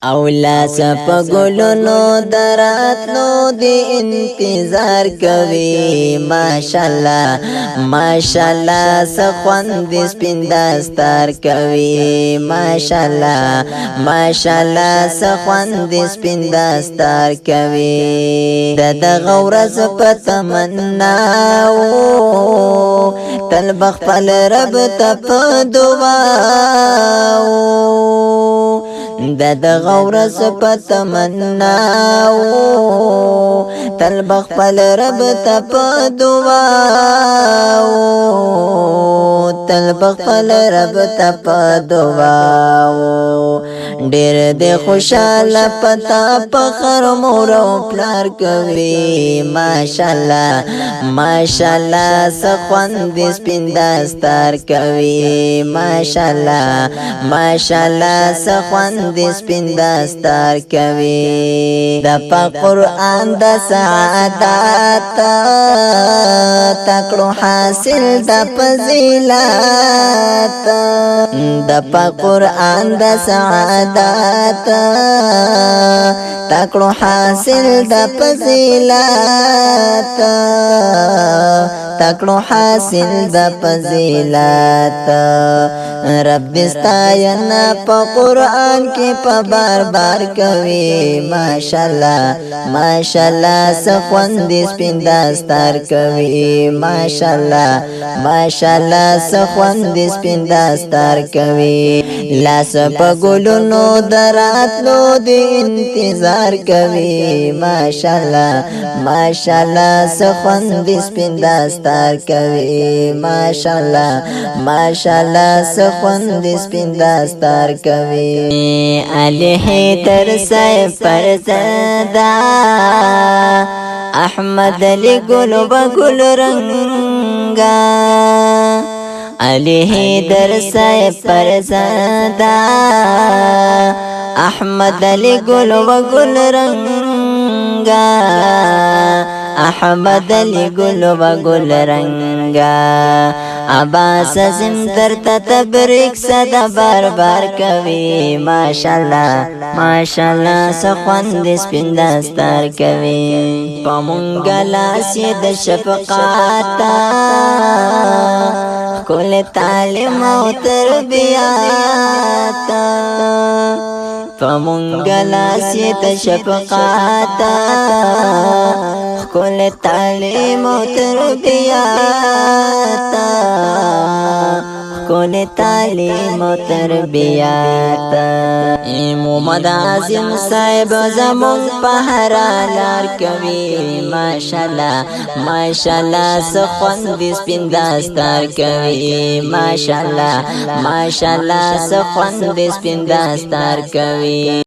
او لاس په ګلونو دراتلو دی انتظار کوي ماشاءالله ماشاءالله سخوند سپین دستار کوي ماشاءالله ماشاءالله سخوند سپین دستار کوي دغه ورځ په تمنا تل بخپل رب ته په دعا دغه ورځ په تمنا تل بخپل رب ته په دعا تل بخپل رب ته په دعا ډېر دې خوشاله پتا فخر مور او پلار کوي ماشاءالله ماشاءالله سخوند سپین دستار کوي ماشاءالله ماشاءالله سخوند سپین دستار کوي د قرآن د سعادت تکړو حاصل د فضیلت د قرآن د سعادت تکړو حاصل د فضیلت تکړو حاصل د فضیلت رب استاینا په قرآن کې په بار بار کوي ماشاءالله ماشاءالله سخوند سپین دستار کوي ماشاءالله ماشاءالله سخوند سپین دستار کوي لاس په ګلونو دراتلو دی انتظار کوي ماشاءالله ماشاءالله سخوند سپین دستار کوي ماشاءالله ماشاءالله سخوند سپین دستار کوي علیه تر صاحب فرزادا احمد علی گل و گل رنگا علیه در صاحب فرزادا احمد علی گل و گل رنگا احمد علی گل و گل رنگا عباس زم در تبریک صدا بار بار کوي ماشاءالله ماشاءالله سخوند سپین دستار کوي پمونګ لاس د شفقات کول تعلیم او تربیات پمونګ لاس د شفقات کول تعلیم او تربیات کول تعلیم و تربیات محمد عاصم صاحب زمون په هر لار کوي ماشاءالله ماشاءالله سخوند سپین دستار کوي ماشاءالله ماشاءالله سخوند سپین دستار کوي